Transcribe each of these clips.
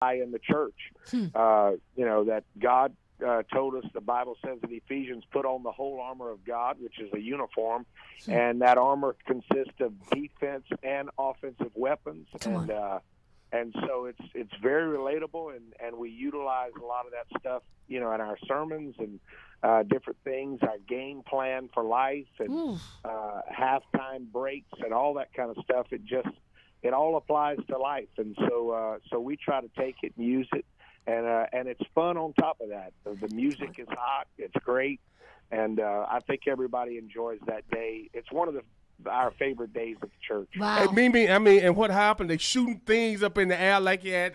in the church. That God told us, the Bible says in Ephesians, put on the whole armor of God, which is a uniform, and that armor consists of defense and offensive weapons. And so it's very relatable, and we utilize a lot of that stuff, in our sermons and different things, our game plan for life and halftime breaks and all that kind of stuff. It all applies to life, and so we try to take it and use it, and it's fun on top of that. The music is hot, it's great, and I think everybody enjoys that day. It's one of our favorite days at the church. Wow. Hey, and what happened? They shooting things up in the air like you had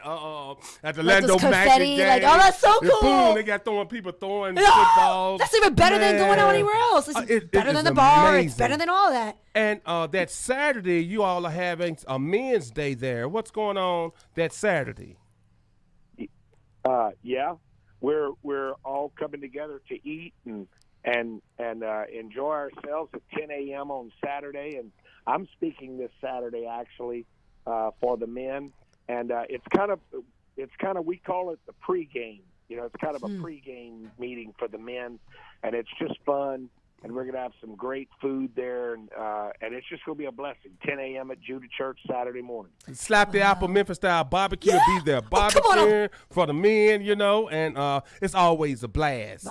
at the Lando Magic game. Oh, that's so cool. Boom, they got people throwing footballs. That's even better than going out anywhere else. It's better than the bar. Amazing. It's better than all that. And that Saturday, you all are having a men's day there. What's going on that Saturday? Yeah, we're all coming together to eat and enjoy ourselves at 10 a.m. on Saturday. And I'm speaking this Saturday actually for the men, and it's kind of we call it the pregame. It's kind of a pregame meeting for the men, and it's just fun. And we're going to have some great food there, and it's just going to be a blessing. 10 a.m. at Judah Church Saturday morning. Slap the Apple Memphis style barbecue will be there. Barbecue for the men, and it's always a blast.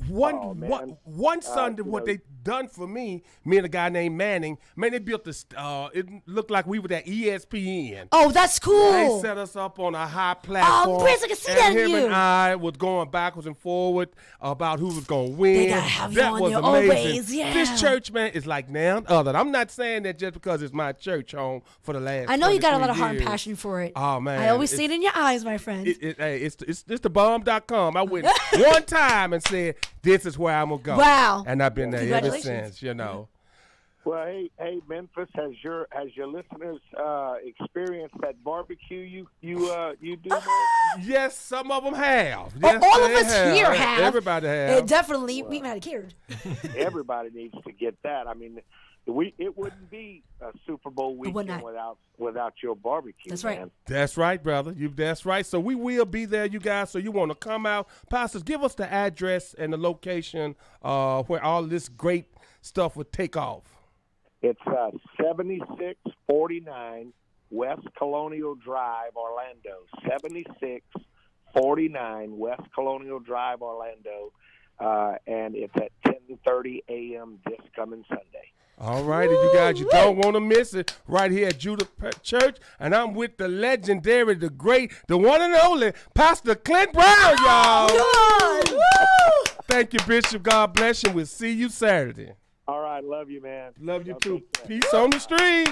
One Sunday, what they done for me and a guy named Manning, they built this. It looked like we were at ESPN. Oh, that's cool. They set us up on a high platform. Oh, Prince, I can see that in him you. and I was going backwards and forward about who was going to win. They gotta have you that on was there amazing. always, yeah. This church, man, is like none other. I'm not saying that just because it's my church home for the last. I know you got a lot of years. heart and passion for it. Oh man, I always see it in your eyes, my friend. It's the bomb.com. I went one time and said, "This is where I'm gonna go." Wow. And I've been there ever since. Well, hey, Memphis, has your listeners experienced that barbecue you do? Yes, some of them have. Yes, all of us here have. Everybody has. Definitely, we might have cared. Everybody needs to get that. I mean, it wouldn't be a Super Bowl weekend without your barbecue. That's right. Man. That's right, brother. That's right. So we will be there, you guys. So you want to come out, pastors? Give us the address and the location where all this great stuff would take off. It's 7649 West Colonial Drive, Orlando. 7649 West Colonial Drive, Orlando, and it's at 10:30 a.m. this coming Sunday. All right, and you guys, you don't want to miss it right here at Judah Church. And I'm with the legendary, the great, the one and only Pastor Clint Brown, y'all. God. Woo! Thank you, Bishop. God bless you. We'll see you Saturday. All right, love you, man. Love you too. Peace on the street.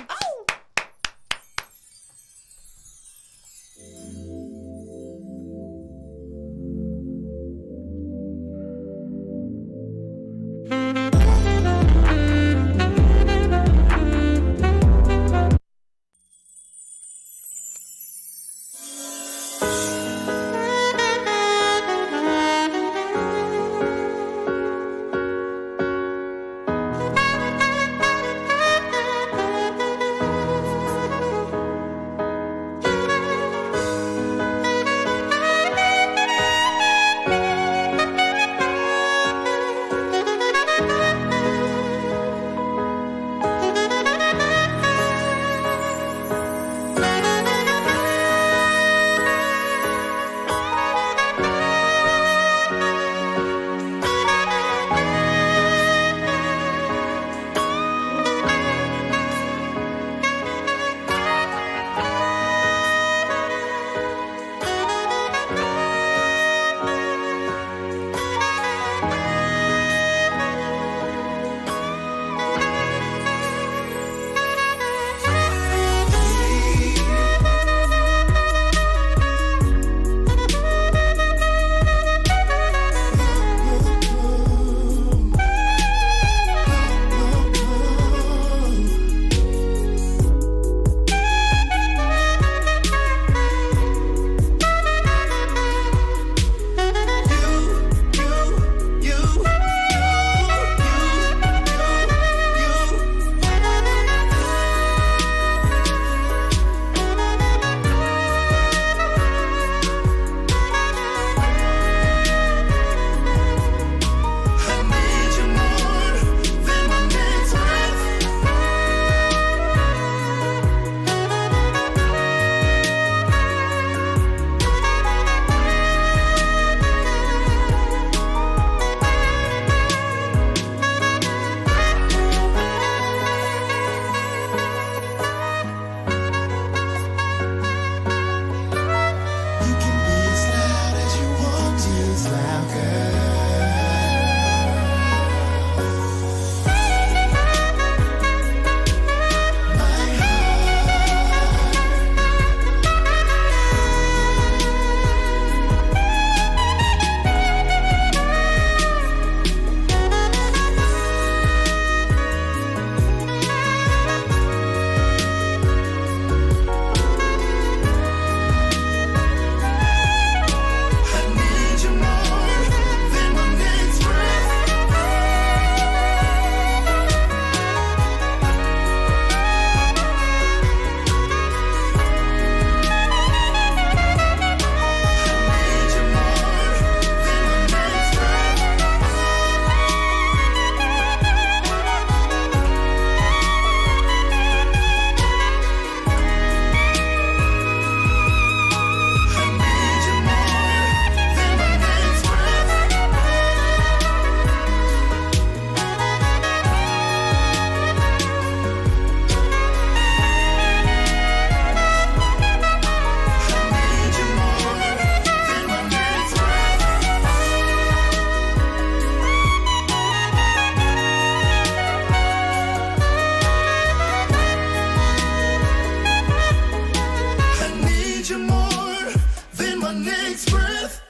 my next breath.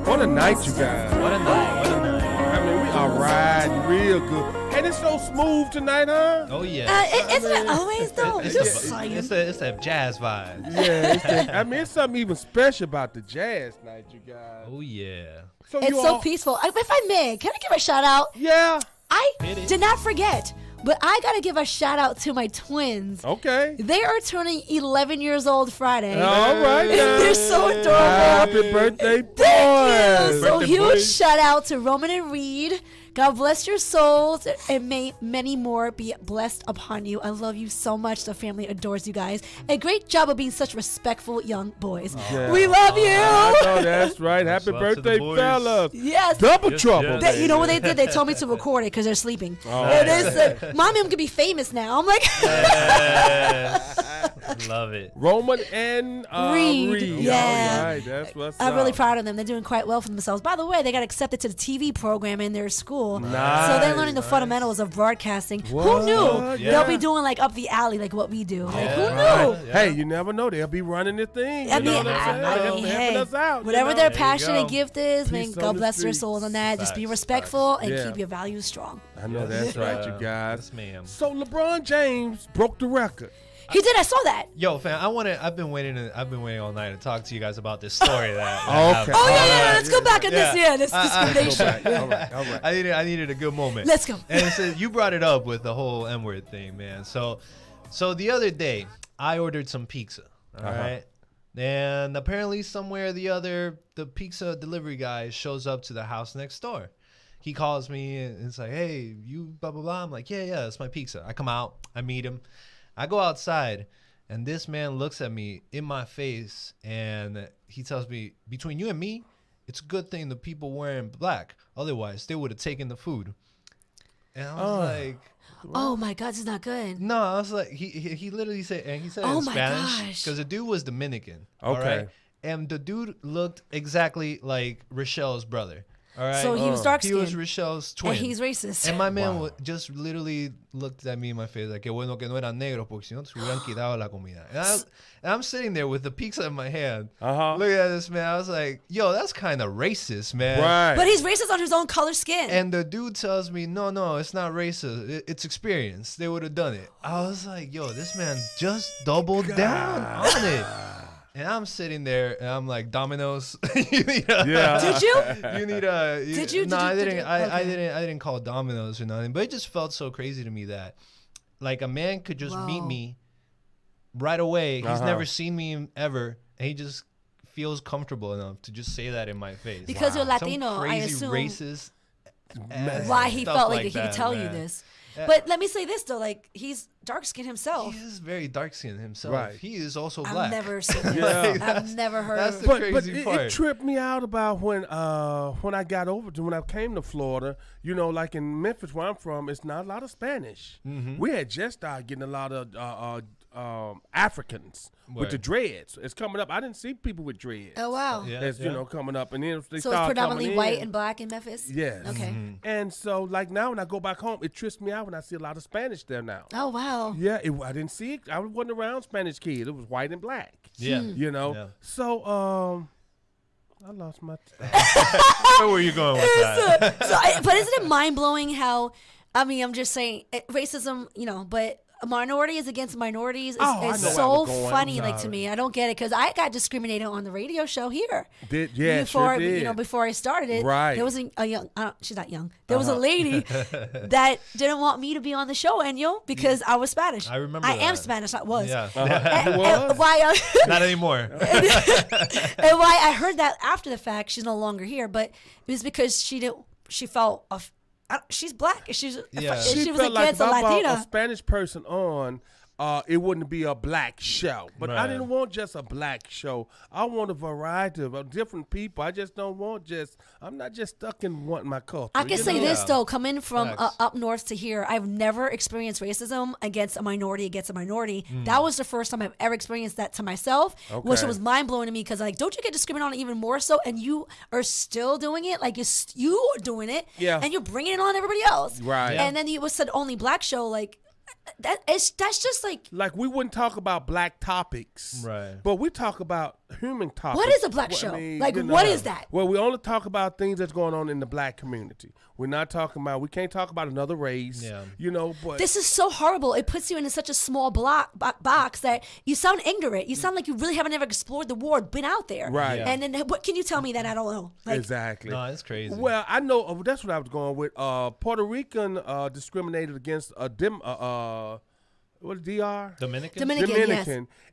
What a night, you guys. What a night. What a night. I mean, we are riding real good. And it's so smooth tonight, huh? Oh, yeah. Isn't it always, though? Just saying. It's a jazz vibe. Yeah, I mean, it's something even special about the jazz night, you guys. Oh, yeah. So It's so peaceful. If I may, can I give a shout out? Yeah. I did not forget, but I got to give a shout out to my twins. Okay. They are turning 11 years old Friday. All right. They're so adorable. Happy birthday, boys. Thank you. So Birthday huge boys. shout out to Roman and Reed. God bless your souls, and may many more be blessed upon you. I love you so much. The family adores you guys. A great job of being such respectful young boys. Yeah. We love you. I know that's right. Happy Much love to the birthday, boys. fellas. Yes. Double Yes, trouble. yes. You know what they did? They told me to record it because they're sleeping. Oh. And they said, Mommy, I'm going to be famous now. I'm like, Yes. Love it. Roman and Reed. Yeah. All right, that's what's I'm up. really proud of them. They're doing quite well for themselves. By the way, they got accepted to the TV program in their school. Nice. So they're learning the fundamentals of broadcasting. What? Who knew? Yeah. They'll be doing like up the alley like what we do. Like, who Yeah. knew? Right. Yeah. Hey, you never know. They'll be running the thing. I You know mean, what I'm saying? They'll be helping us out. whatever you know? their There you passion and go. gift is, man, Peace on God the bless their streets. souls on that. Just be Facts, respectful and Yeah. keep your values strong. I know that's right, you guys. Yes, ma'am. So LeBron James broke the record. He did. I saw that. Yo, fam, I've been waiting all night to talk to you guys about this story that. Okay. happened. Oh yeah. Let's go back on this. Yeah. Yeah, this Go discrimination. back. All right. I needed a good moment. Let's go. And it said, you brought it up with the whole N-word thing, man. So the other day, I ordered some pizza. All right. And apparently somewhere or the other, the pizza delivery guy shows up to the house next door. He calls me and it's like, hey, you blah, blah, blah. I'm like, yeah, it's my pizza. I come out. I meet him. I go outside. And this man looks at me in my face and he tells me, between you and me, it's a good thing the people wearing black. Otherwise, they would have taken the food. And I was like, Oh my God, this is not good. no, I was like, he literally said, and he said it Oh in my Spanish. gosh. Because the dude was Dominican. Okay. All right? And the dude looked exactly like Rochelle's brother. All right. So he was dark He skinned. was Rochelle's twin. And he's racist. And my man just literally looked at me in my face like, qué bueno que no era negro, porque si no te hubieran quitado la comida. And I'm sitting there with the pizza in my hand. Looking at this man, I was like, yo, that's kind of racist, man. Right. But he's racist on his own color skin. And the dude tells me, no, it's not racist. It's experience. They would have done it. I was like, yo, this man just doubled down on it. And I'm sitting there, and I'm like, Domino's. You need a, Did you? You need a. Did you? No, Did I you? didn't. I Okay. didn't call Domino's or nothing. But it just felt so crazy to me that, like, a man could just meet Wow. me right away. He's never seen me ever, and he just feels comfortable enough to just say that in my face. Because you're Some Latino, I crazy assume. racist. Why he stuff felt like he that, could tell you man. this. But let me say this though, like he's dark skinned himself. He is very dark skinned himself. Right. He is also I've black. never seen this. Yeah. I've never heard that's of the But crazy part. it tripped me out about when I got when I came to Florida, you know, like in Memphis where I'm from, it's not a lot of Spanish. We had just started getting a lot of Africans with the Right. dreads. It's coming up. I didn't see people with dreads. Oh wow. Yeah, That's, yeah. you know, coming up. And then they So it's start predominantly coming white in. and black in Memphis? Yes. Okay. And so, like now, when I go back home, it trips me out when I see a lot of Spanish there now. Oh wow. Yeah, I didn't see it. I wasn't around Spanish kids. It was white and black. Yeah. You know. Yeah. So, I lost my. Where were you going with that? But isn't it mind blowing how? I mean, I'm just saying racism, you know, but minorities against minorities is, Oh, I is know where so I was going. funny. I'm Like to sorry. me, I don't get it because I got discriminated on the radio show here. Yeah, before sure did. you know, before I started it, Right. there was a young. She's not young. There was a lady that didn't want me to be on the show, Enyo, because I was Spanish. I remember I am that. Spanish. I was. Yeah. And why? Not anymore. And why I heard that after the fact, she's no longer here, but it was because she didn't. She felt she's black. She's Yeah. she was felt like against if a I brought Latina. a Spanish person on, it wouldn't be a black show. But I Right. didn't want just a black show. I want a variety of different people. I just don't want I'm not just stuck in wanting my culture. I can you say know? this Yeah. though, coming from Facts. up north to here, I've never experienced racism against a minority. That was the first time I've ever experienced that to myself, which Okay. was mind blowing to me because like, don't you get discriminated on even more so, and you are still doing it, like you are doing it, Yeah. and you're bringing it on everybody else, Right. And then you was said only black show, like that's just like Like we wouldn't talk about black topics, Right. But we talk about human topics. What is a black show? What is that? Well, we only talk about things that's going on in the black community. We're not talking about. We can't talk about another race. Yeah. But this is so horrible. It puts you in such a small box that you sound ignorant. You sound like you really haven't ever explored the world, been out there. Right. Yeah. And then what can you tell me that I don't know? Exactly. No, that's crazy. Well, I know. That's what I was going with. Puerto Rican discriminated against what DR? Dominican, yes.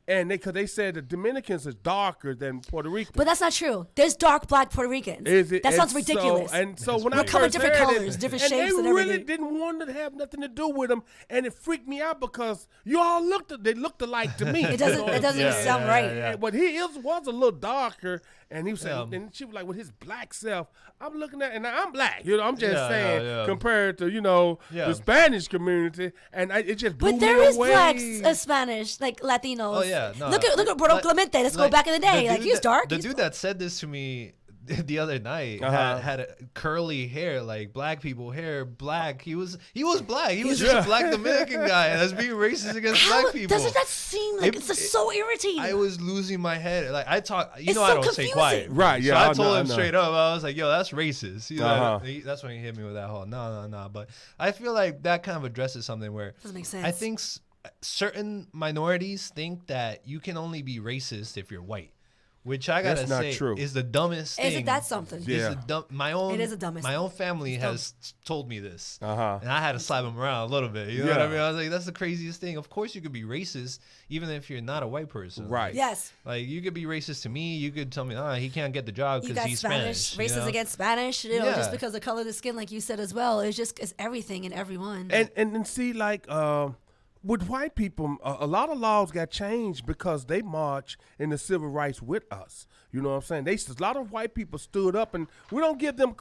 And because they said the Dominicans is darker than Puerto Rican. But that's not true. There's dark black Puerto Ricans. Is it? That sounds ridiculous. So when I come in first different heard colors, it, different and shapes, they and really everything. didn't want to have nothing to do with them, and it freaked me out because you all looked alike to me. It doesn't even sound right. Yeah. But he was a little darker, and he was saying, and she was like, with his black self, I'm looking at, and I'm black. I'm just saying, compared to the Spanish community, and it just blew But there me is away. blacks, Spanish, like Latinos. Oh yeah, no. Look at Bruno Clemente. Let's go back in the day. Like he's dark. The dude that said this to me the other night had a curly hair, like black people hair, black. He was black. He was just a black Dominican guy that's being racist against black people. Doesn't that seem like it's just so irritating? I was losing my head. Like I talk, I don't confusing. stay quiet. Right? Yeah. So I told him straight up. I was like, "Yo, that's racist." That's when he hit me with that whole no. But I feel like that kind of addresses something where doesn't make sense. I think certain minorities think that you can only be racist if you're white. Which I gotta say is the dumbest thing. Isn't that something? Yeah. It is the dumbest. My own family has told me this, and I had to slap them around a little bit. You know what I mean? I was like, "That's the craziest thing." Of course, you could be racist even if you're not a white person. Right. Yes. Like you could be racist to me. You could tell me, he can't get the job because he's Spanish. Racist against Spanish. Just because of color of the skin, like you said as well. It's everything and everyone. And see, like. With white people, a lot of laws got changed because they marched in the civil rights with us. You know what I'm saying? A lot of white people stood up, and we don't give them the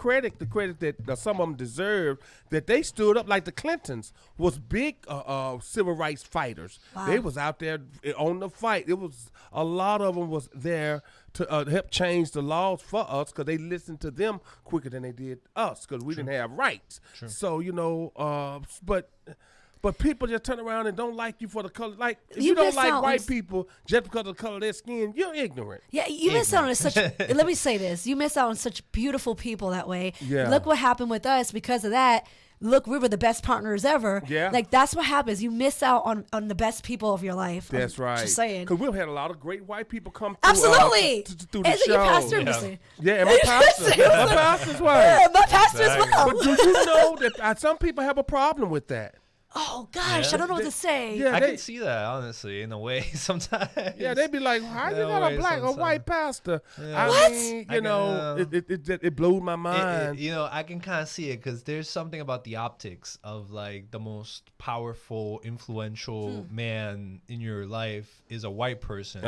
credit that some of them deserve, that they stood up. Like the Clintons was big civil rights fighters. Wow. They was out there on the fight. It was a lot of them was there to help change the laws for us because they listened to them quicker than they did us because we didn't have rights. True. So, But people just turn around and don't like you for the color. Like, if you don't like white people just because of the color of their skin, you're ignorant. Yeah, you miss out on such, let me say this. You miss out on such beautiful people that way. Yeah. Look what happened with us because of that. Look, we were the best partners ever. Yeah. Like, that's what happens. You miss out on the best people of your life. That's right. Just saying. Because we've had a lot of great white people come through. Absolutely. Through the show. Your pastor, Yeah, and my pastor. My pastor's white. Yeah, my pastor as well. But do you know that some people have a problem with that? Oh, gosh, I don't know what to say. Yeah, I can see that, honestly, in a way, sometimes. Yeah, they'd be like, how you got a black or white pastor? Yeah. What? It blew my mind. I can kind of see it because there's something about the optics of, like, the most powerful, influential man in your life is a white person.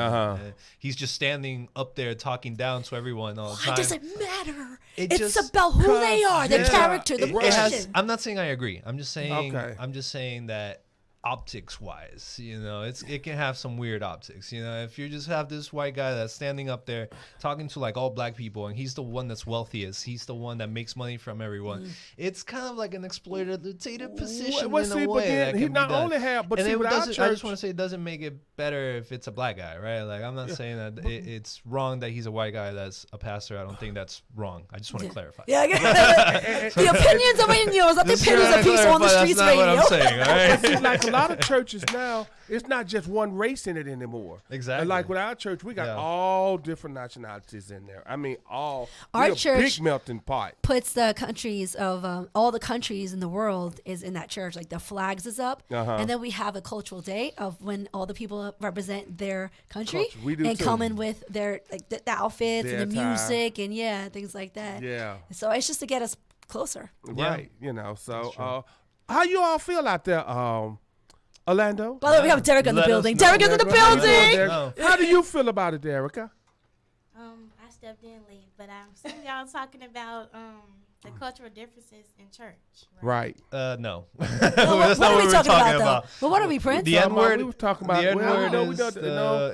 He's just standing up there talking down to everyone all the time. Why does it matter? It's about who they are, the character, the person. I'm not saying I agree. I'm just saying that optics wise, it can have some weird optics. If you just have this white guy that's standing up there talking to like all black people and he's the one that's wealthiest, he's the one that makes money from everyone, it's kind of like an exploitative position in a way. He not only have, but see, I just want to say it doesn't make it better if it's a black guy, right? Like, I'm not saying that it's wrong that he's a white guy that's a pastor. I don't think that's wrong. I just want to clarify. Yeah, I get the opinions of Indios, not the opinions of people on the streets radio. That's not what I'm saying, all right? Like a lot of churches now, it's not just one race in it anymore. Exactly. And like with our church, we got all different nationalities in there. I mean, our church big melting pot. Puts the countries of all the countries in the world is in that church. Like the flags is up, and then we have a cultural day of when all the people represent their country and come in with their like the outfits and the music and things like that. Yeah. So it's just to get us closer. Right. So how you all feel out there? Orlando? By the way, we have Derek in the building. Derek is in the building. How do you feel about it, Derek? I stepped in late, but I'm seeing y'all talking about the cultural differences in church. Right. No. That's not what we're talking about. But what are we, Prince? The N-word. We were talking about the N-word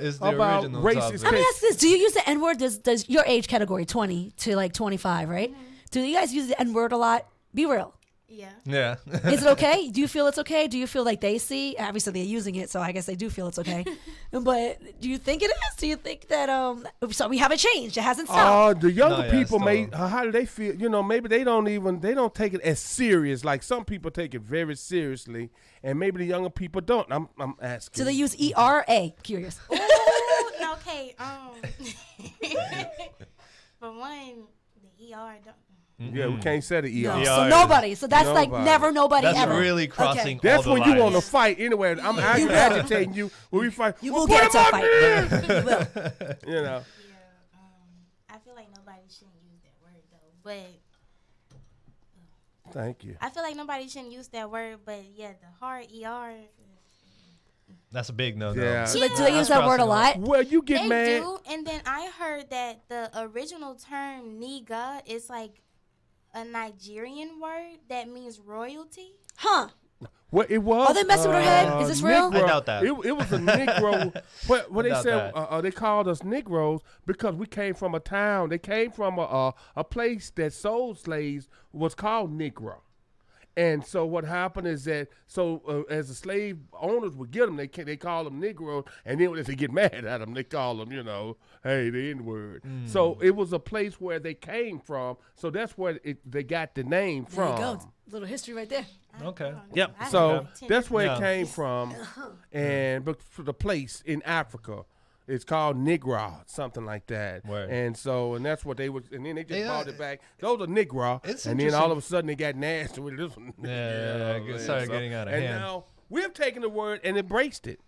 is the about original Let racist. me ask this: do you use the N-word? Does your age category 20 to like 25, right? Do you guys use the N-word a lot? Be real. Yeah. Yeah. Is it okay? Do you feel it's okay? Do you feel like they see? Obviously, they're using it, so I guess they do feel it's okay. But do you think it is? Do you think that so we haven't changed? It hasn't stopped. The younger No, yeah, people still. how do they feel? You know, maybe they don't take it as serious. Like some people take it very seriously, and maybe the younger people don't. I'm asking. Do they use ERA? Curious. Ooh, okay. For one, the ER don't. Yeah, we can't say the ER. No. ER So is- nobody. So that's like Nobody. never nobody That's ever. really crossing Okay. all That's the when lines. you want to fight. Anyway, I'm agitating you when we fight. You Well, will put get into him a up fight. there. You will. You know. Yeah. I feel like nobody shouldn't use that word though, but Thank you. I feel like nobody shouldn't use that word. But yeah, the hard ER. That's a big no-no. Yeah. So do they use that word a lot? Well, you get They mad. do, and then I heard that the original term "nigga" is like a Nigerian word that means royalty. Huh? Well, it was. Are they messing with her head? Is this real? Negro. I doubt that. It was a Negro. what they doubt said? that. They called us Negroes because we came from a town. They came from a place that sold slaves was called Negro. And so what happened is that as the slave owners would get them, they call them Negroes, and then if they get mad at them, they call them, hey, the N-word. So it was a place where they came from. So that's where they got the name There from. you go. Little history right there. Okay. Yep. I So don't know. that's where Yeah. it came from, but for the place in Africa, it's called Negra, something like that. Word. And that's what they was, and then they just Yeah. brought it back. Those are Negra, It's and then all interesting. of a sudden they got nasty with this one. Yeah, it started getting out of and hand. now we've taken the word and embraced it.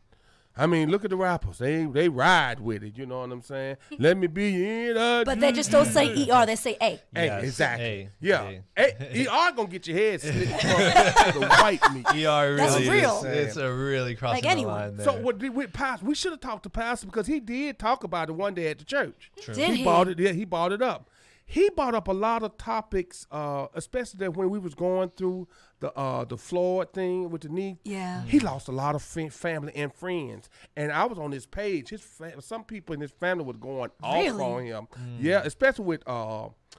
I mean, look at the rappers. They ride with it. You know what I'm saying? Let me be in a. But they just don't say ER. They say A. Hey, Yes, exactly. A, Yeah. A. ER gonna get your head slit from the white meat. ER That's really real. is. It's a really crossing the anyone. line there. So what did we Pastor? We should have talked to Pastor because he did talk about it one day at the church. Did he? Brought it. Yeah, he brought it up. He brought up a lot of topics, especially that when we was going through the Floyd thing with the knee. Yeah. He lost a lot of family and friends, and I was on his page. Some people in his family was going off Really? on him. Yeah, especially with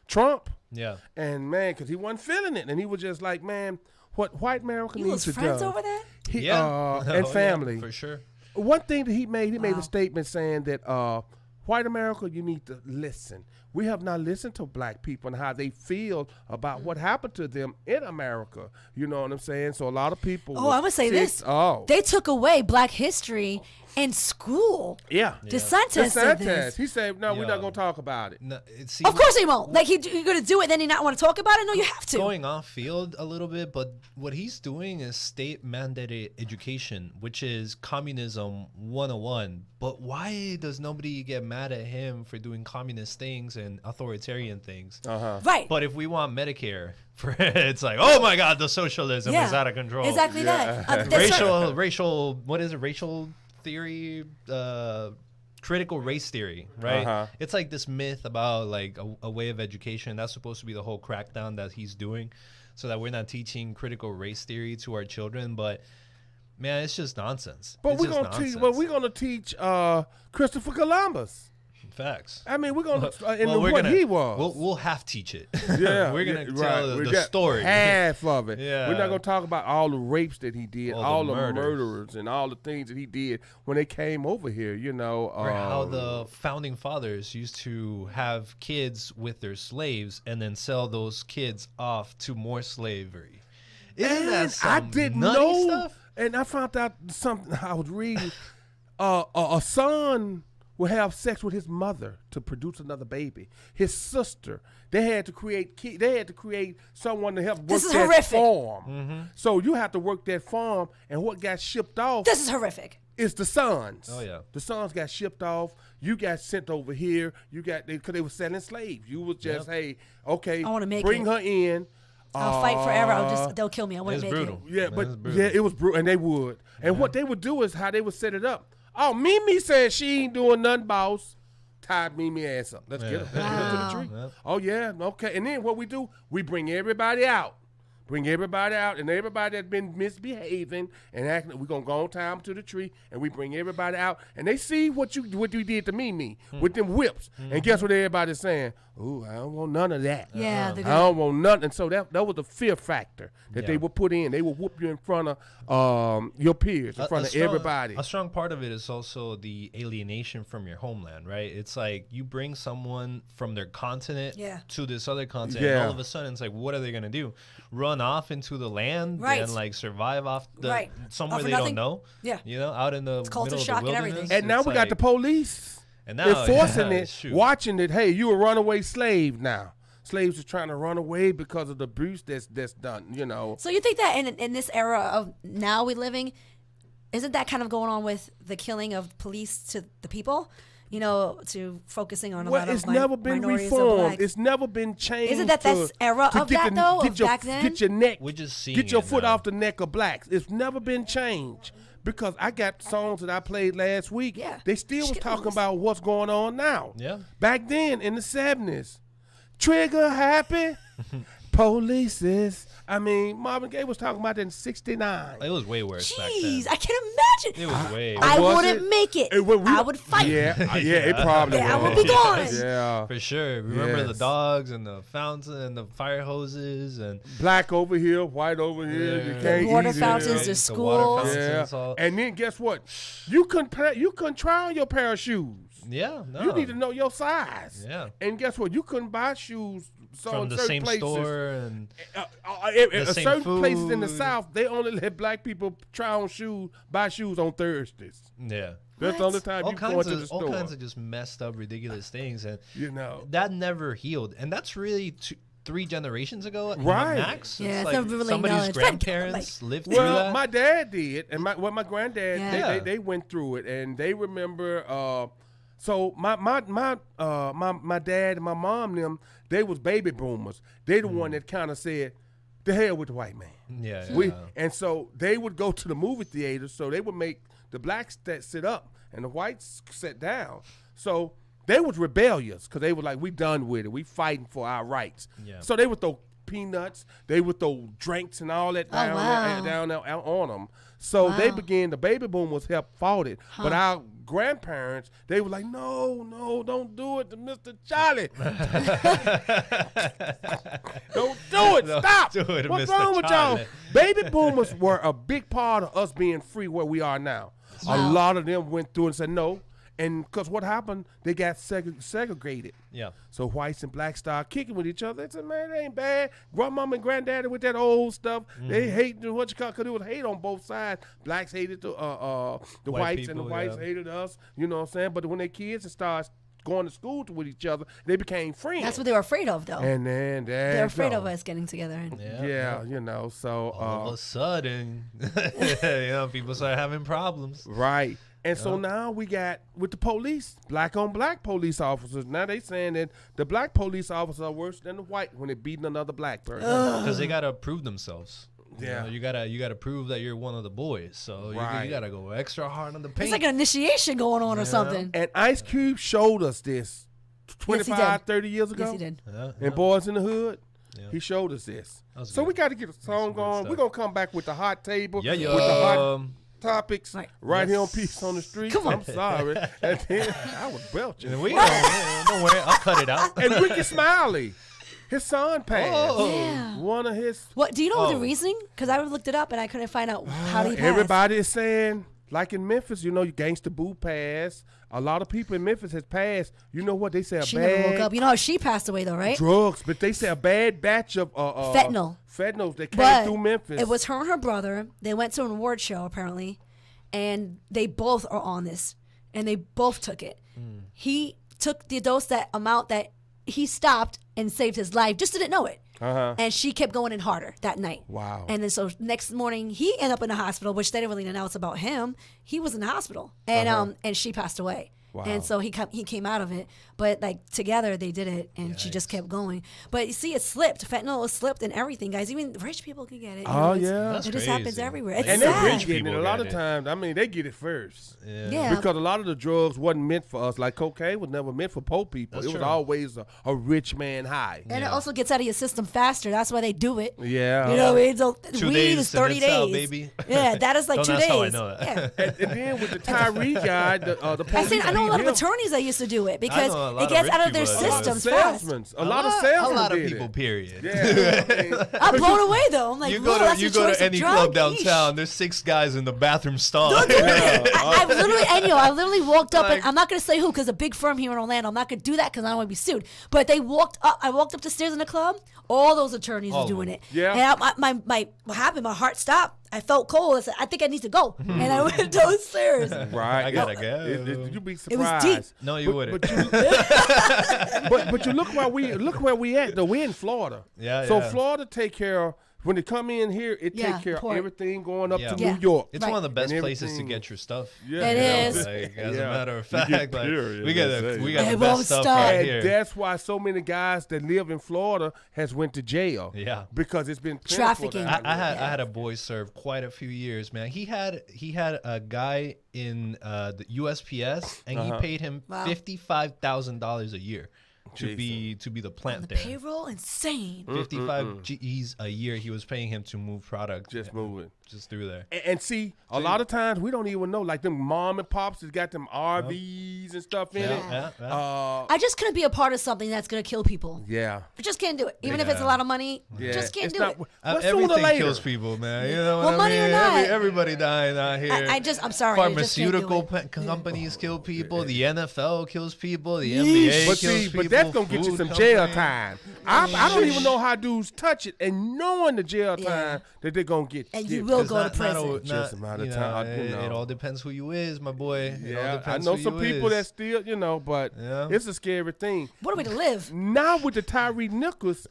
Trump. yeah. And man, because he wasn't feeling it, and he was just like, man, what white America You needs lose to friends do. over that? He, Yeah. and Oh, yeah, family. for sure. One thing that he made Wow. a statement saying that white America, you need to listen. We have not listened to black people and how they feel about what happened to them in America. You know what I'm saying? So a lot of people. Oh, I'm gonna say this. Oh, They took away Black history in school. yeah. DeSantis said this. He said, "No, we're Yeah. not gonna talk about it." No, it seems Of course he won't. Like you're gonna do it, then you not want to talk about it. No, you have to. going off field a little bit, but what he's doing is state mandated education, which is communism 101. But why does nobody get mad at him for doing communist things and authoritarian things? Right. But if we want Medicare, it's like, oh my God, the socialism is out of control. Exactly that. There's Racial, what is it? Racial theory, critical race theory, right? It's like this myth about like a way of education. That's supposed to be the whole crackdown that he's doing, so that we're not teaching critical race theory to our children. But man, it's just nonsense. But It's we're just gonna teach. nonsense. Well, we're gonna teach Christopher Columbus. Facts. I mean, we're gonna Well, we're what gonna- he was. We'll half teach it. Yeah, we're gonna tell We the got story. half of it. Yeah. We're not gonna talk about all the rapes that he did, All all the the murders. murderers, and all the things that he did when they came over here. You know, Or how the founding fathers used to have kids with their slaves and then sell those kids off to more slavery. Isn't that and some I didn't nutty know, stuff? and I found out something I was reading. A son will have sex with his mother to produce another baby. His sister, they had to create someone to help work This is that horrific. farm. So you have to work that farm, and what got shipped off This is horrific. is the sons. Oh, yeah. The sons got shipped off. You got sent over here. You got because they were selling slaves. You was just hey, okay, I wanna make bring it. her in. I'll fight forever. They'll kill me. I want It's to make brutal. it. Yeah, That but is brutal. yeah, it was brutal, and they would. And what they would do is how they would set it up. Oh, Mimi said she ain't doing nothing, boss. Tied Mimi ass up. Let's get her. Let's get her to the tree. Yep. Oh yeah, okay. And then what we do, we bring everybody out. bring everybody out, and everybody that's been misbehaving and acting, we're going to go time to the tree, and we bring everybody out, and they see what you did to me with them whips. And guess what everybody's saying? Ooh, I don't want none of that. Yeah, I don't want nothing. And so that was the fear factor that they would put in. They would whoop you in front of your peers, in front of everybody. A strong part of it is also the alienation from your homeland, right? It's like you bring someone from their continent to this other continent, and all of a sudden it's like, what are they going to do? Run off into the land and like survive off the somewhere they don't know? Yeah. You know, out in the culture middle of shock the and wilderness. everything. And now we got the police. And now enforcing it, watching it. Hey, you a runaway slave now. Slaves are trying to run away because of the abuse that's done, you know. So you think that in this era of now we living, isn't that kind of going on with the killing of police to the people? You know, to focusing on a lot of it's never been reformed. It's never been changed. Isn't that this era of that though? Of back then? Get your neck. We're just seeing get your foot now. off the neck of blacks. It's never been changed. Because I got songs that I played last week. Yeah. They still was talking about what's going on now. Yeah. Back then in the 70s. Trigger happy. Polices. I mean, Marvin Gaye was talking about that in 69. It was way worse back then. Jeez, I can't imagine. It was way I Was wouldn't it? make it. I would fight. Yeah, it probably Yeah, I was. would be gone. Yeah. For sure. Remember the Yes. dogs and the fountain and the fire hoses and Black over here, white over here. You can't water eat it. fountains, the the water schools. fountains. Yeah. All, And then guess what? You couldn't try on your pair of shoes. yeah, no. You need to know your size. Yeah. And guess what? You couldn't buy shoes From the certain same places. store and same Certain places in the food. South, they only let black people try on shoes, buy shoes on Thursdays. yeah. That's the only time All you go into the all store. kinds of just messed up, ridiculous things, and You know. that never healed. And that's really 3 generations ago, Right. max. Yeah, It's it's never really somebody's acknowledged. grandparents lived through Well, that. my dad did, and my granddad, Yeah. they went through it, and they remember. So my dad and my mom them, they was baby boomers. They the one that kind of said, "The hell with the white man." yeah, And so they would go to the movie theater. So they would make the blacks that sit up and the whites sit down. So they was rebellious because they were like, "We done with it. We fighting for our rights." Yeah. So they would throw peanuts. They would throw drinks and all that down, wow. down there on them. So they began. The baby boomers fought it, but our grandparents, they were like, no, don't do it to Mr. Charlie. Don't do it. Don't Stop. do it to What's Mr. wrong with y'all? Charlie. Baby boomers were a big part of us being free where we are now. A lot of them went through and said no. And because what happened, they got segregated. yeah. So whites and blacks started kicking with each other. They said, man, it ain't bad. Grandmama and granddaddy with that old stuff. They hate what you call, because it was hate on both sides. Blacks hated the whites, and the people, whites hated us. You know what I'm saying? But when their kids started going to school with each other, they became friends. That's what they were afraid of, though. And then They're afraid of us getting together. And Yeah, you know, so. All of a sudden, people start having problems. Right. And so now we got, with the police, black on black police officers. Now they saying that the black police officers are worse than the white when they're beating another black person. Because they gotta prove themselves. Yeah. You gotta prove that you're one of the boys. So Right. you gotta go extra hard on the paint. it's like an initiation going on or something. And Ice Cube showed us this 25, 30 years ago. Yes, he did. Yeah, And Boys in the Hood, Yeah. he showed us this. was So good. we got to get a song good going. stuff. We're going to come back with the hot table, Yeah, with the hot yeah. topics Right. here on Peace on the Street. Come on. I'm sorry. And then I was belching. Don't worry, I'll cut it out. And Ricky Smiley, his son passed. Oh. Yeah. One of his. What do you know the Oh. reasoning? Because I looked it up and I couldn't find out how did he pass. Everybody is saying, like in Memphis, you know, you Gangsta Boo passed. A lot of people in Memphis has passed. You know what? They say a She bad never woke up. You know how she passed away, though, right? drugs, but they say a bad batch of Fentanyl. Fentanyls that came But through Memphis. it was her and her brother. They went to an award show, apparently, and they both are on this, and they both took it. He took the dose, that amount that he stopped and saved his life, just didn't know it. And she kept going in harder that night. Wow. And then so next morning he ended up in the hospital, which they didn't really announce about him. He was in the hospital, and and she passed away. Wow. And so he came out of it. But like together they did it, and she just kept going. But you see, it slipped. Fentanyl is slipped and everything, guys. Even rich people can get it. Oh, yeah. That's it just happens crazy. everywhere. It's And sad. they're rich getting it. People A lot get of it. times, I mean, they get it first. Yeah. Because a lot of the drugs wasn't meant for us. Like cocaine was never meant for poor people. That's It was true. always a rich man high. And it also gets out of your system faster. That's why they do it. Yeah. You know what I mean? So 2 weed days is and 30 it's days. out, baby. Yeah, that is like Don't 2 ask days. how I know that. Yeah. And then with the Tyree guy, the police. I know a lot of beat him. attorneys that used to do it because know a lot it of gets rich out of their people that do it. systems fast. Salesmen. A lot of salesmen. A lot of did people, it. period. Yeah. I mean, I'm blown away though. I'm like, You whoa, go that's to your choice of any drug? club Yeesh. downtown. There's 6 guys in the bathroom stall. I literally walked up, Like- and I'm not gonna say who, because a big firm here in Orlando. I'm not gonna do that because I don't want to be sued. But they walked up. I walked up the stairs in the club. All those attorneys All were of doing them. it. Yeah. And what happened? My heart stopped. I felt cold. I said, I think I need to go, and I went downstairs. right. I gotta go. You'd be It was surprised. deep. No, you wouldn't. But you look where we at though. We're in Florida. Yeah, So yeah. Florida take care of when they come in here. It Yeah, take care port. of everything going up Yeah. to Yeah. New York. It's Right. one of the best And places to everything. get your stuff. Yeah. It you know, is. Like, as Yeah. a matter of You fact, get like, period, we got they say. the It best won't stuff stop. right And here. that's why so many guys that live in Florida has went to jail. Yeah. Because it's been plentiful Trafficking. down I there. had a boy serve quite a few years, man. He had a guy in the USPS, and he paid him Wow. $55,000 a year to be the plant The there. payroll, insane. 55 G's a year he was paying him to move product Just moving. just through there. And see, a lot of times we don't even know. Like them mom and pops has got them RVs and stuff in it. Yeah. I just couldn't be a part of something that's gonna kill people. Yeah. I just can't do it. Even if it's a lot of money, Yeah. just can't It's do not- it. But sooner or Everything later. kills people, man. You know Well, what I money or mean? not. Everybody dying out here. I'm sorry. I just can't do Pharmaceutical it. companies kill people. The NFL kills people. The NBA But kills see, people. but that's gonna get you food some jail companies. time. I don't even know how dudes touch it, and knowing the jail time that they're gonna get. And you get- will It's go to not prison. Just amount of you time, know, you it know. all depends who you is, my boy. It all Yeah, I depends know who some you people that is. still, but Yeah. it's a scary thing. What a way to live. Now with the Tyree Nichols,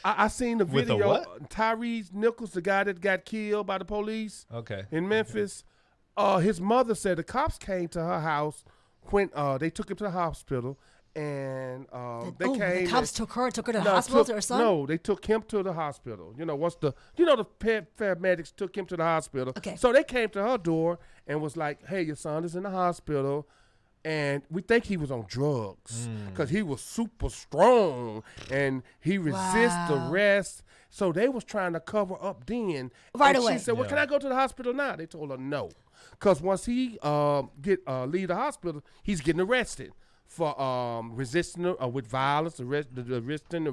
I seen the With the video. what? Tyree Nichols, the guy that got killed by the police Okay. in Memphis. His mother said the cops came to her house when they took him to the hospital, and they came. The cops and- took her to the No, hospital took- to her son? No, they took him to the hospital. The paramedics took him to the hospital. Okay. So they came to her door and was like, "Hey, your son is in the hospital, and we think he was on drugs because he was super strong and he resists Wow. arrest." So they was trying to cover up then. Right and away. She said, "Well, Yeah. can I go to the hospital now?" They told her no, because once he leave the hospital, he's getting arrested for resisting with violence, resisting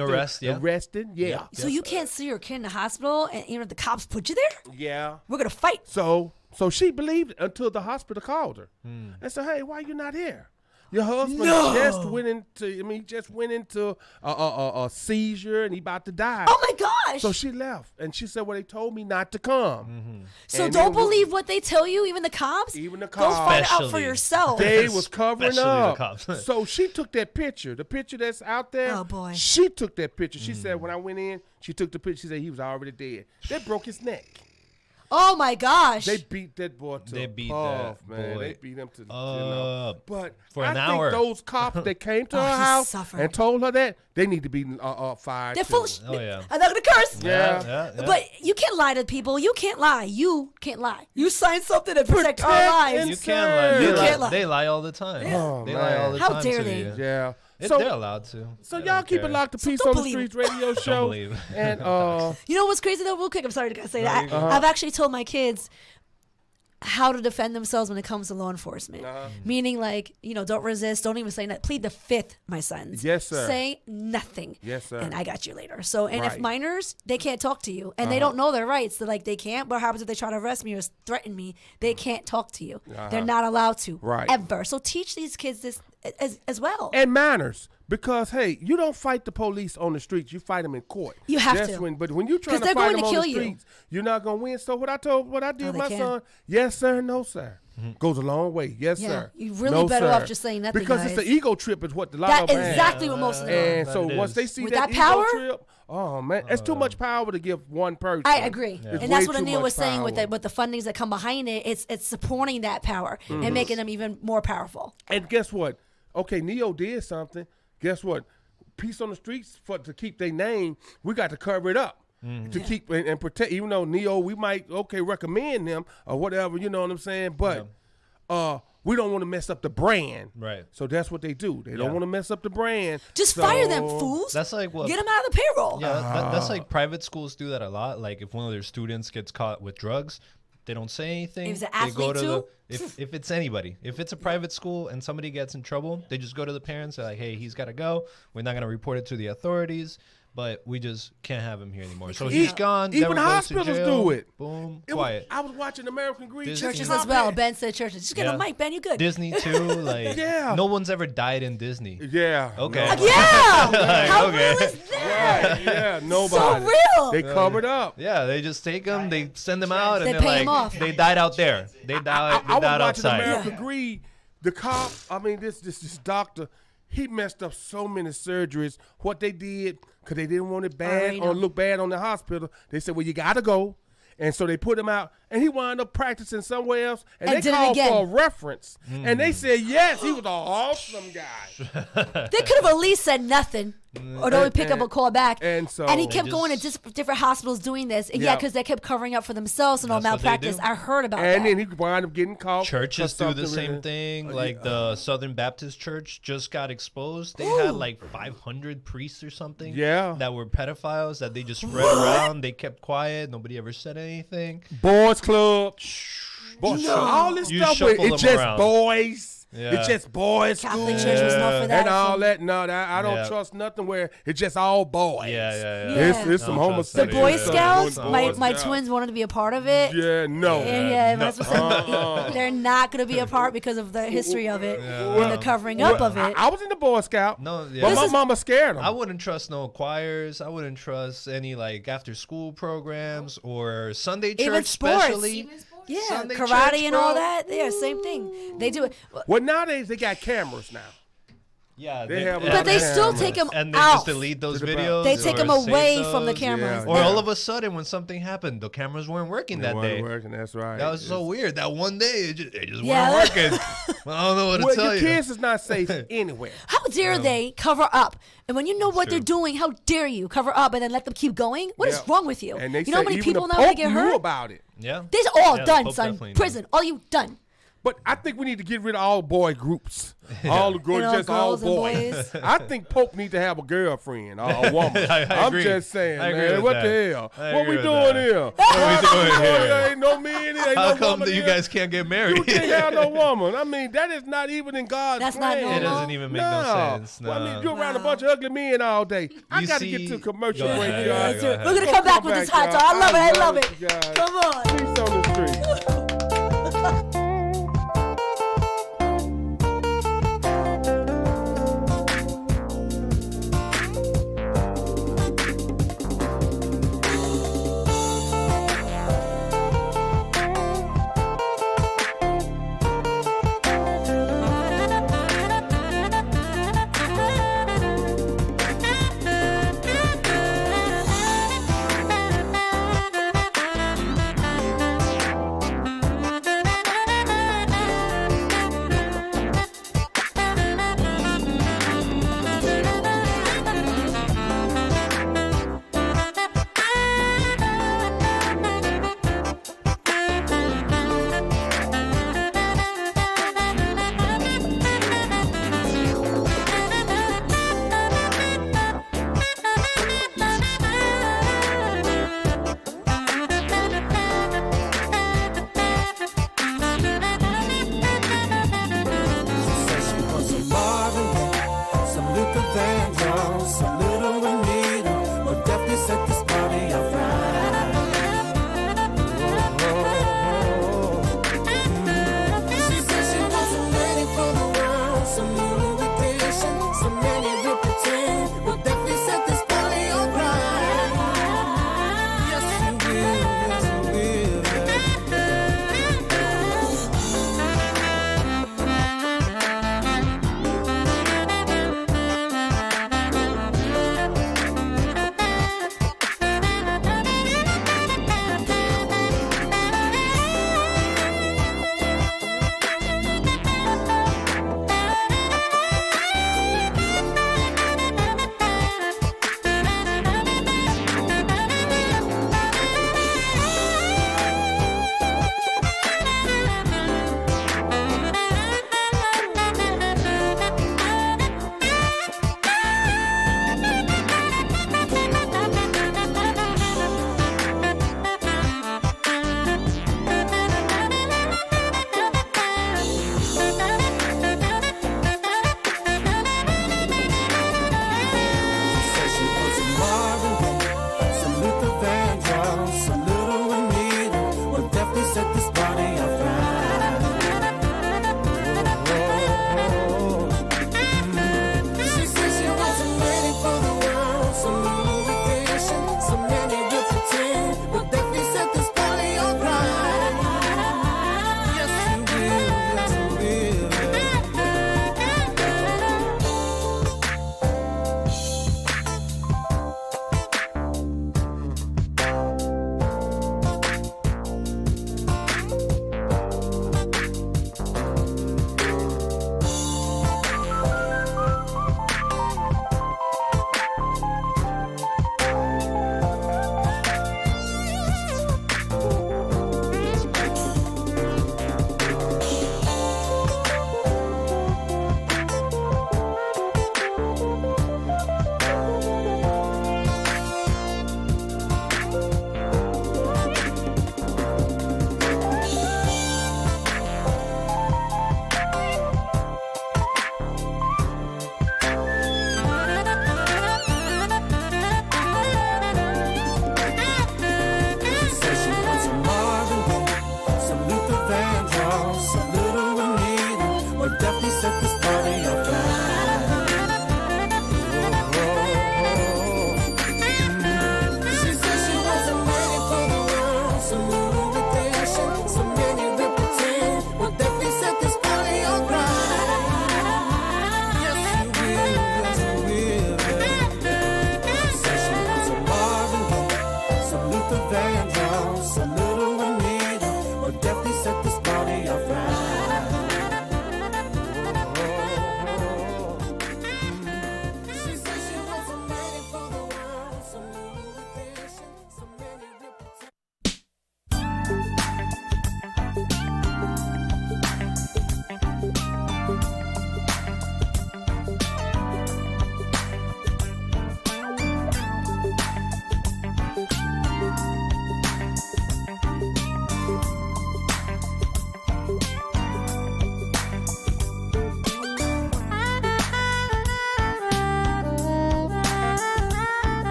arrest, yeah. arrested, yeah. So you can't see your kid in the hospital, and even if the cops put you there, Yeah. we're gonna fight. So she believed it until the hospital called her and said, "Hey, why you not here? Your husband just went into a seizure and he about to die." Oh my gosh! So she left and she said, "Well, they told me not to come." So And don't then believe what they tell you, even the cops. Even the Go find cops. out for Especially- yourself. They was covering Especially the up. cops. So she took that picture, the picture that's out there. Oh, boy. She took that picture. She said when I went in, she took the picture. She said he was already dead. They broke his neck. Oh my gosh! They beat that boy to They a beat puff, that man. boy They beat him to up But for I an think hour. those cops that came to Oh, her he house suffered. and told her that, they need to be fired. They're too. full of Oh, yeah. I'm not gonna curse. Yeah. But you can't lie to people. You can't lie. You can't lie. You signed something to protect our Protect lives. and You can't lie. You can't lie. They lie all the time. Oh, They lie all the man. How time. dare to they? you. Yeah. They're allowed to. So They y'all don't keep care. it locked to So Peace don't on the believe Streets radio show. believe. And You know what's crazy though? Real quick, I'm sorry to say that. you go. I've actually told my kids how to defend themselves when it comes to law enforcement. Meaning, like, don't resist. Don't even say that. Plead the fifth, my sons. Yes, sir. Say nothing. Yes, sir. And I got you later. So, and if Right. minors, they can't talk to you, and they don't know their rights. They're like, they can't. What happens if they try to arrest me or threaten me? They can't talk to you. They're not allowed to. Right. Ever. So teach these kids this as well. and manners. Because hey, you don't fight the police on the streets. You fight them in court. You have That's to. But when you trying 'Cause to they're fight going them to on kill the you. streets, you're not gonna win. So what I did they my can. son, yes sir, no sir. goes a long way. Yes, Yeah, sir. you're really better off just saying nothing, because guys. it's the ego trip is what a lot That of them exactly what most of them And That so it once is. they see With that that ego power? trip, oh man, it's too much power to give one person. I agree, It's and that's way what too Anil much was saying power. with the fundings that come behind it. It's supporting that power and making them even more powerful. And guess what? Okay, Neo did something. Guess what? Peace on the streets to keep their name. We got to cover it up. To keep and protect, even though Neo, we might recommend them or whatever, you know what I'm saying. But we don't want to mess up the brand, Right. So that's what they do. They don't want to mess up the brand. Just fire them fools. That's like what. Get them out of the payroll. Yeah, that's like private schools do that a lot. Like if one of their students gets caught with drugs, they don't say anything. If it's an They go athlete to too? if it's anybody, if it's a private school and somebody gets in trouble, they just go to the parents. They're like, hey, he's got to go. We're not gonna report it to the authorities, but we just can't have him here anymore. So he's gone. Even never goes to hospitals jail. do it. Boom, It was- quiet. I was watching American Greed. Disney. Churches checking as my well. bag. Ben said churches. Just get Yeah. a mic, Ben. You good? Disney too. Like Yeah. no one's ever died in Disney. Yeah. Okay. no. Yeah. How okay. real is that? Yeah. Nobody. So real. They covered up. Yeah, they just take them, they send them out, and They they're pay 'em like, off. they died out there. They died. I They died was watching outside. American Greed. The cop, I mean, this doctor, he messed up so many surgeries. What they did, because they didn't want it bad already or know. look bad on the hospital, they said, well, you got to go. And so they put him out, and he wound up practicing somewhere else, and And they did it called again. for a reference. And they said, yes, he was an awesome guy. They could have at least said nothing, or don't pick up a call back. and so- he kept They going to different hospitals doing this. And yeah, Yeah. because they kept covering up for themselves and all That's what they malpractice. do. I heard about And that. then he wound up getting caught. Churches for do the something same really- thing. Like the Southern Baptist Church just got exposed. They had like 500 priests or something. Yeah. That were pedophiles that they just spread around. They kept quiet. Nobody ever said anything. Boys Club. Boys, all this You stuff, shuffle it's them just around. boys. Yeah. It's just boys. Catholic school. Church was known for that. And all from- that. No, I don't Yeah. trust nothing where it's just all boys. Yeah. It's some Don't trust The homosexual Boy Yeah. Scouts, stuff. my Boy twins wanted to be a part of it. Yeah, no. And yeah, no. that's what I'm saying. They're not going to be a part because of the history of it and the covering up of it. I was in the Boy Scout. No, yeah. But This my is- mama scared him. I wouldn't trust no choirs. I wouldn't trust any like after school programs or Sunday church, Even sports. especially. Even sports. Yeah, Sunday karate church, and all bro. that. Yeah, same thing. They do it. Well, nowadays they got cameras now. Yeah, They have a But they Yeah. still take them and they out. just delete those To the videos. They take or them save away from the those. cameras. Yeah. Or all of a sudden, when something happened, the cameras weren't working They that weren't day. working, that's right. That was so weird. That one day, it just Yeah. weren't working. I don't know what to Well, tell your you. kids is not safe anywhere. How dare they cover up? And when you know what they're doing, how dare you cover up and then let them keep going? What is Yeah. wrong with you? And they You know how say many even people the now that Pope get knew hurt? about it. Yeah. This all Yeah, the done, Pope son. definitely knew. Prison. All you done. But I think we need to get rid of all boy groups. All the girls, And all just all girls and boys. boys. I think Pope need to have a girlfriend or a woman. I I'm agree. just saying, I agree man. with What that. the hell? I What we agree doing with that. here? What we doing here? There ain't no men. There ain't How no come woman that you here. guys can't get married? You can't have no woman. I mean, that is not even in God's That's not plan. normal. It doesn't even make no sense. Well, I mean, No. you're around a Wow. bunch of ugly men all day. I You got to see- get to a commercial Go break, ahead, y'all. yeah, go ahead. We're going to come back with this hot y'all. talk. I love it. I love it, it. guys. Come on. Peace on the street.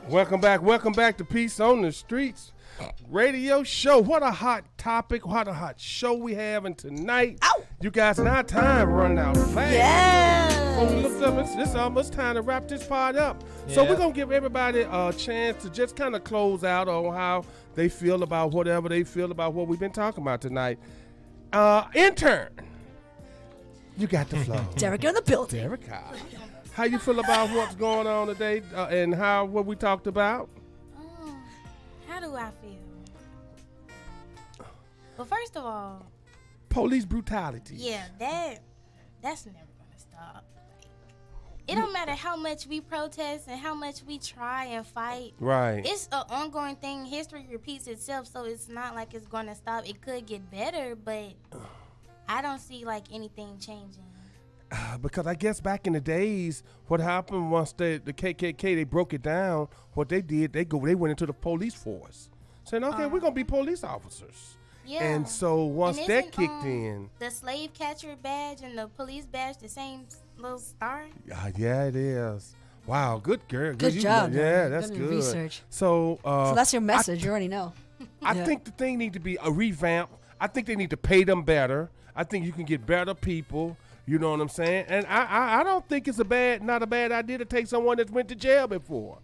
Welcome back to Peace on the Streets radio show. What a hot topic, what a hot show we having tonight. Ow. You guys, now time running out fast. Yes. When we looked up, it's almost time to wrap this part up. So Yeah. we're going to give everybody a chance to just kind of close out on how they feel about whatever they feel about what we've been talking about tonight. Intern, you got the floor. Derek in the building. Derek, how you feel about what's going on today and what we talked about? How do I feel? Well, first of all, Police brutality. yeah, that's never gonna stop. It don't matter how much we protest and how much we try and fight. Right. It's an ongoing thing. History repeats itself, so it's not like it's gonna stop. It could get better, but I don't see like anything changing. Because I guess back in the days, what happened once the KKK, they broke it down, what they did, they went into the police force. Saying, okay, we're going to be police officers. Yeah. And so once And that isn't, kicked in. the slave catcher badge and the police badge the same little star? Yeah, it is. Wow, good girl. Good You job. Yeah, Derek. that's Good good. research. So That's your message. You already know. I Yeah. think the thing need to be a revamp. I think they need to pay them better. I think you can get better people. You know what I'm saying? And I don't think it's not a bad idea to take someone that went to jail before.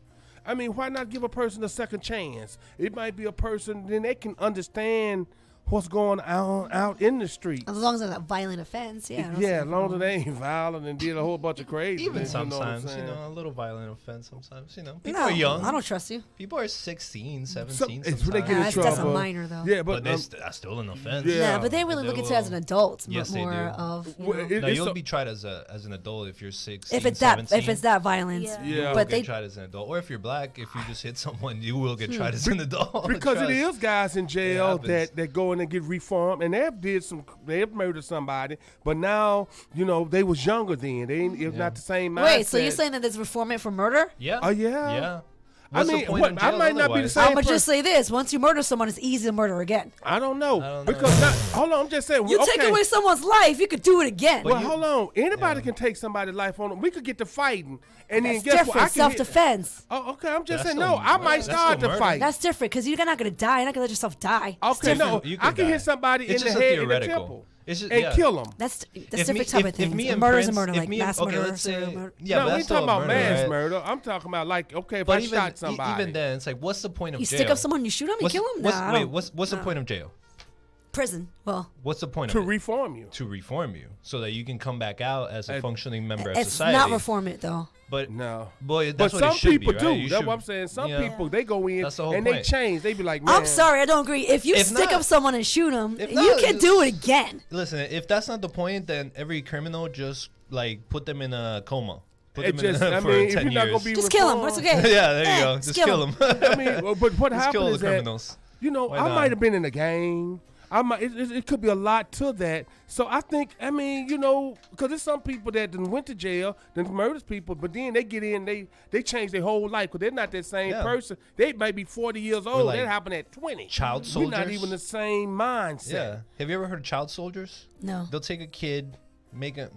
I mean, why not give a person a second chance? It might be a person, then they can understand what's going on out in the street. As long as it's not a violent offense, yeah. I don't see Yeah, as a long as problem. they ain't violent and did a whole bunch of crazy. Even you know what I'm sometimes, saying? a little violent offense sometimes, People No, are young. I don't trust you. People are 16, 17 So- it's when they sometimes. get in That's a trouble. minor, though. Yeah, But but that's still an offense. Yeah. Yeah, but they really They look at it as an will- adult, Yes, they more do. of. You Well, know, it- No, it's you'll a- be tried as an adult if you're 16, if it's 17. that violence. Yeah. Yeah. You'll But get they tried as an adult. Or if you're black, if you just hit someone, you will get tried as an adult. because it Trust. is guys in jail happens. that go in and get reformed, and they've murdered somebody, but now they was younger then. They ain't it's not the same mindset. Wait, so you're saying that there's reformment for murder? Yeah. Oh, yeah? Yeah. I What's the mean, point in I jail might not be the otherwise? same. I'm gonna just say this: once you murder someone, it's easy to murder again. I don't know know. because hold on, I'm just saying. You okay. take away someone's life, you could do it again. Well, hold on. Anybody can take somebody's life on them. We could get to fighting, and then That's guess what? different. I can hit- Self-defense. Oh, okay. I'm just That's saying. still No, I murder. might That's start still the murder. fight. That's different because you're not gonna die. You're not gonna let yourself die. Okay, no, You I can can die. hit somebody It's in the just a head in the theoretical. temple It's just- and yeah. kill them. That's If different me- type if- of if things. me and Murder is a Prince- murder, if like me and- mass okay, murder. let's say- serial murder. Yeah, no, but we that's ain't still talking about murder, mass right? murder. I'm talking about like, okay, if But I shot somebody. even then, it's like, what's the point of You jail? stick up someone, you shoot him, you What's- kill him. what's- Nah, I wait, don't- what's the point of jail? prison? Well, What's the point to of it? reform you. To reform you, so that you can come back out as a functioning member of it's society. not reform it though. But No. boy, But that's what some it should people be, do. right? You That's should- what I'm saying. Some yeah. people, they go in That's the whole and they point. change. They be like, man. I'm sorry, I don't agree. If you If stick not- up someone and shoot him, if you not, can do it again. Listen, if that's not the point, then every criminal just like put them in a coma. Put It them just, in I for mean, 10 if you're not years. going to be Just kill him. What's reformed- okay? yeah, there Yeah, you go. Just kill them. I mean, but what Just happened kill the is that, criminals. I Why not? might have been in a gang. It could be a lot to that. So I think, because there's some people that done went to jail, done murders people, but then they get in, they change their whole life because they're not that same Yeah. person. They might be 40 years old. like That happened at 20. child We're not soldiers. even the same mindset. Yeah. Have you ever heard of child soldiers? No. They'll take a kid,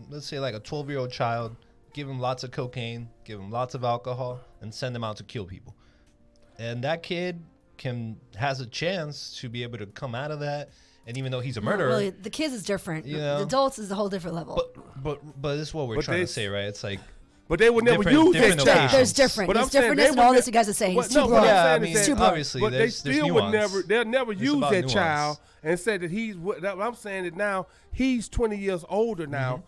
let's say like a 12-year-old child, give him lots of cocaine, give him lots of alcohol, and send him out to kill people. And that kid has a chance to be able to come out of that. And even though he's a Not murderer, really, the kids is different. You The know? adults is a whole different level. but this is what we're But trying they- to say, right? It's like But they would never Different- use different that occasions. child. There's different. But There's I'm saying difference they in all would this you guys are saying. What- It's too no, what broad. I'm Yeah, saying I mean, is that, obviously, but they there's still would nuance. they'll never It's use about that nuance. child and say that what I'm saying that now he's 20 years older now.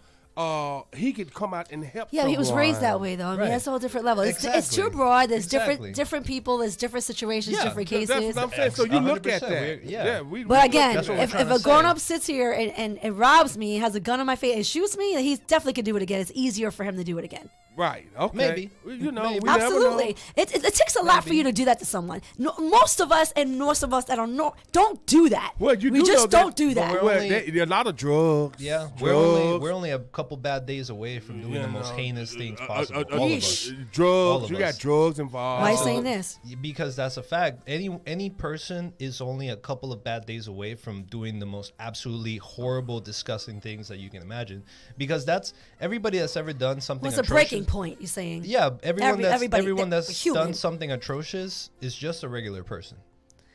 He could come out and help. Yeah, he was raised someone. that way though. I mean, Right. that's a whole different level. It's too Exactly. broad. There's Exactly. different people. There's different situations, Yeah, different That's cases. what I'm saying. So you look at 100%. that. Yeah. we But again, That's what we're if trying a to grown say. up sits here and robs me, has a gun in my face, and shoots me, he definitely could do it again. It's easier for him to do it again. right. Okay. Maybe. You know, Maybe. we never know. Absolutely. It takes a lot for Maybe. you to do that to someone. No, most of us that don't know don't do that. Well, you we do just know that- don't do that. we're Well, only- there are a lot of drugs. Yeah, drugs. we're only a couple bad days away from doing the most heinous things possible. All of us. All Drugs. of You us. got drugs involved. Why are you So- saying this? Because that's a fact. Any person is only a couple of bad days away from doing the most absolutely horrible, disgusting things that you can imagine. Because that's everybody that's ever done something. What's a atrocious. Breaking point. You're saying? Yeah, everyone that's human. done something atrocious is just a regular person.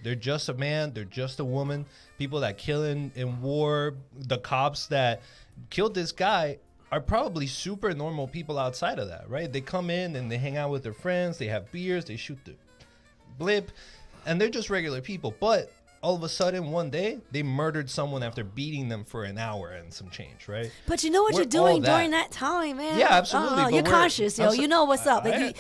They're just a man. They're just a woman. People that kill in war, the cops that killed this guy are probably super normal people outside of that, right? They come in and they hang out with their friends. They have beers. They shoot the blip, and they're just regular people. But all of a sudden, one day, they murdered someone after beating them for an hour and some change, right? But you know what you're doing during that time, man. Yeah, absolutely. You're conscious, yo. You know what's up. I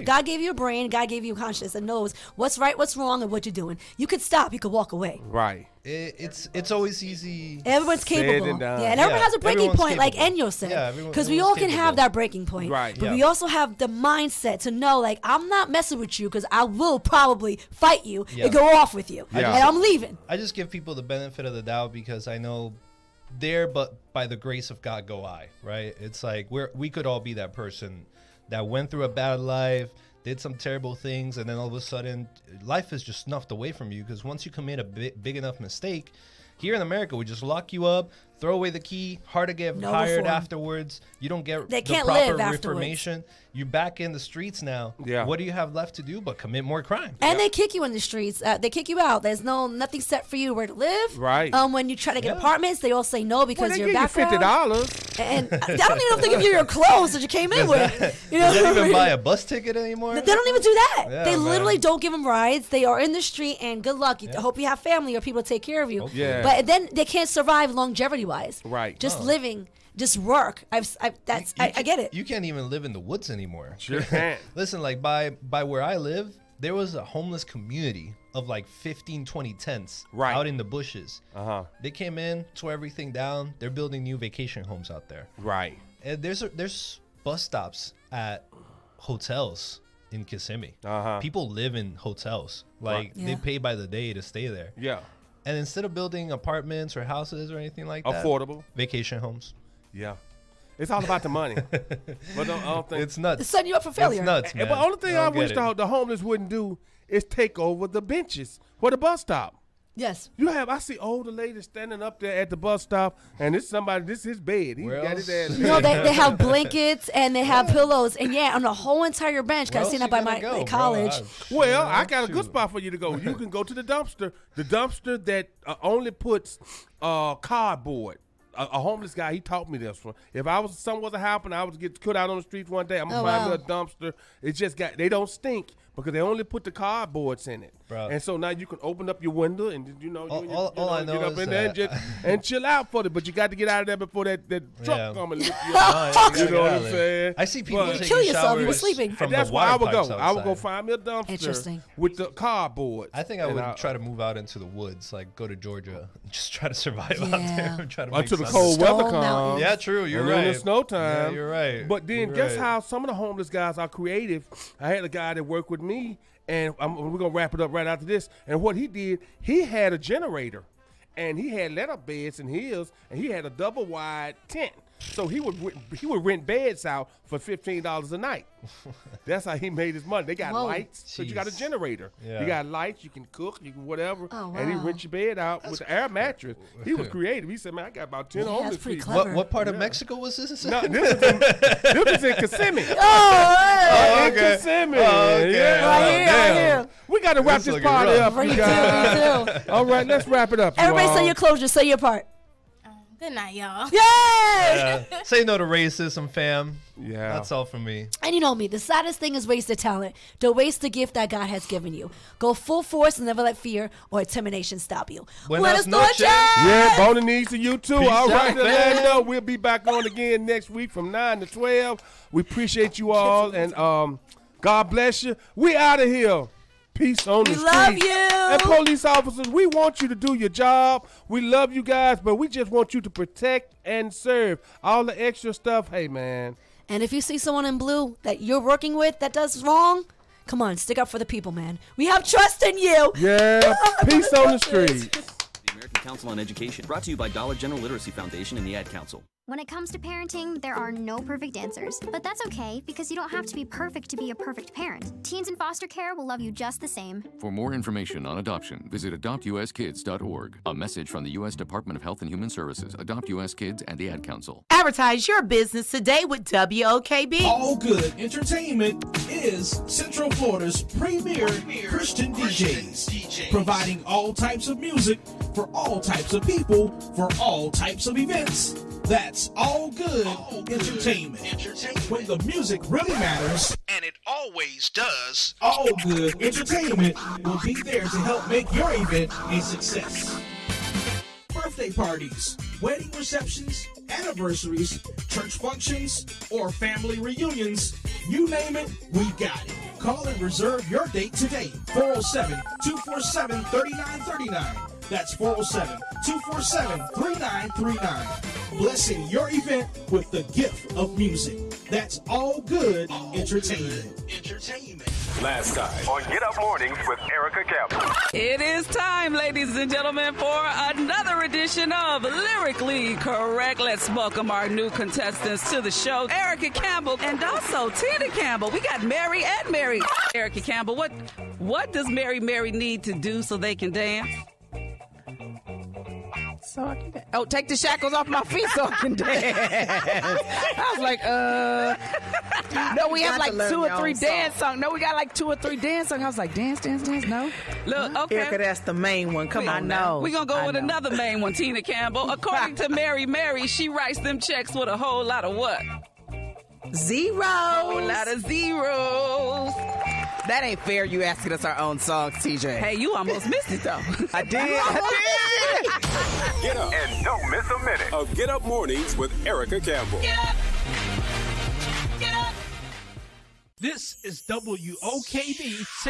God gave you a brain. God gave you a conscience that knows what's right, what's wrong, and what you're doing. You could stop. You could walk away. Right. It's always easy. Everyone's capable. And done. Yeah, and everyone has a breaking point, like capable. Enyo said. Yeah, Because we all can have that breaking point. Right. But we also have the mindset to know, like, I'm not messing with you because I will probably fight you and go off with you. Yeah. And I'm leaving. I just give people the benefit of the doubt because I know but by the grace of God go I, right? It's like we could all be that person that went through a bad life, did some terrible things, and then all of a sudden life is just snuffed away from you because once you commit a big enough mistake, here in America we just lock you up, throw away the key, hard to get hired afterwards. You don't get the proper reformation. You're back in the streets now. Yeah. What do you have left to do but commit more crime? And they kick you in the streets. They kick you out. There's nothing set for you where to live. Right. When you try to get apartments, they all say no because they your give background. you $50. And I don't even know if they give you your clothes that you came in with. You know, Does that even buy a bus ticket anymore? They don't even do that. Yeah, they literally man. don't give them rides. They are in the street, and good luck. I hope you have family or people to take care of you. Yeah. But then they can't survive longevity-wise. Right. Just living, just work. I get it. You can't even live in the woods anymore. Sure can't. Listen, like by where I live, there was a homeless community of like 15, 20 tents out in the bushes. They came in, tore everything down. They're building new vacation homes out there. Right. And there's bus stops at hotels in Kissimmee. People live in hotels. Like they pay by the day to stay there. Yeah. And instead of building apartments or houses or anything like that, Affordable. vacation homes. Yeah. It's all about the money. But I don't think It's nuts. It's setting you up for failure. It's nuts, man. But the only thing I wish get it. the homeless wouldn't do is take over the benches for the bus stop. Yes. I see older ladies standing up there at the bus stop, and this is his bed. He Where got his else? ass. No, they have blankets and they have pillows. And on the whole entire bench, Where I seen else that by you my gonna go, college. bro? Well, I got a good Shoot. spot for you to go. You can go to the dumpster. The dumpster that only puts cardboard. A homeless guy, he taught me this one. If something was to happen, I would get put out on the streets one day. I'm gonna find me a dumpster. It just they don't stink because they only put the cardboards in it. Bro. And so now you can open up your window and All I know get up is in there and chill out for it. But you got to get out of there before that truck come and lift you No, up. you You know what I'm gotta. saying? I see people But- taking kill yourself, you were showers sleeping. from And that's the where I water would go. pipes I would go outside. find me a dumpster Interesting. with the cardboards. I think I would try to move out into the woods, like go to Georgia, and just try to survive out there. Try to make until the something. cold weather Stone comes. Mountain. Yeah, true. You're and right. in the snow time. Yeah, you're right. But then You're guess right. how some of the homeless guys are creative. I had a guy that worked with me, and we're going to wrap it up right after this. And what he did, he had a generator, and he had let-up beds in his, and he had a double-wide tent. So he would rent beds out for $15 a night. That's how he made his money. They got Whoa. lights, so you got a Jeez. generator. Yeah. You got lights, you can cook, you can whatever, Oh, and he wow. rent your bed out with the air mattress. He was creative. He said, "Man, I got about 10 Yeah, homeless that's pretty people." clever. What part of Mexico was this? No, this was in Kissimmee. Oh, In Kissimmee. okay. Yeah. Right Damn. We got to wrap This this looking party rough. up, Me you too, guys. me too. All right, let's wrap it up. you Everybody all. say your closure, say your part. Good night, y'all. Yay! Say no to racism, fam. Yeah. That's all from me. And you know me, the saddest thing is wasted talent. Don't waste the gift that God has given you. Go full force and never let fear or intimidation stop you. Buenas Buenas noches! noches. Yeah, bony knees to you too. Peace All right, out, fam. Orlando. We'll be back on again next week from 9 to 12. We appreciate you all, and God bless you. We out of here. Peace on the We street. love you. And police officers, we want you to do your job. We love you guys, but we just want you to protect and serve. All the extra stuff, hey, man. And if you see someone in blue that you're working with that does wrong, come on, stick up for the people, man. We have trust in you. Yeah, peace on the street. The American Council on Education, brought to you by Dollar General Literacy Foundation and the Ad Council. When it comes to parenting, there are no perfect answers. But that's okay, because you don't have to be perfect to be a perfect parent. Teens in foster care will love you just the same. For more information on adoption, visit adoptuskids.org. A message from the U.S. Department of Health and Human Services, Adopt U.S. Kids, and the Ad Council. Advertise your business today with WOKB. All Good Entertainment is Central Florida's premier Christian DJs, providing all types of music for all types of people for all types of events. That's All Good Entertainment. When the music really matters, and it always does, All Good Entertainment will be there to help make your event a success. Birthday parties, wedding receptions, anniversaries, church functions, or family reunions, you name it, we got it. Call and reserve your date today. 407-247-3939. That's 407-247-3939. Blessing your event with the gift of music. That's All Good Entertainment. Last time on Get Up Mornings with Erica Campbell. It is time, ladies and gentlemen, for another edition of Lyrically Correct. Let's welcome our new contestants to the show, Erica Campbell and also Tina Campbell. We got Mary and Mary. Erica Campbell, what does Mary need to do so they can dance? So I can dance. Oh, take the shackles off my feet so I can dance. I was like, no, we have like 2 or 3 dance songs. No, we got like 2 or 3 dance songs. I was like, dance, no. Look, okay. Erica, that's the main one. Come on now. We're going to go with another main one, Tina Campbell. According to Mary, she writes them checks with a whole lot of what? Zeros. A whole lot of zeros. That ain't fair, you asking us our own songs, TJ. Hey, you almost missed it, though. I did. Get up and don't miss a minute of Get Up Mornings with Erica Campbell. Get up. Get up. This is WOKB 6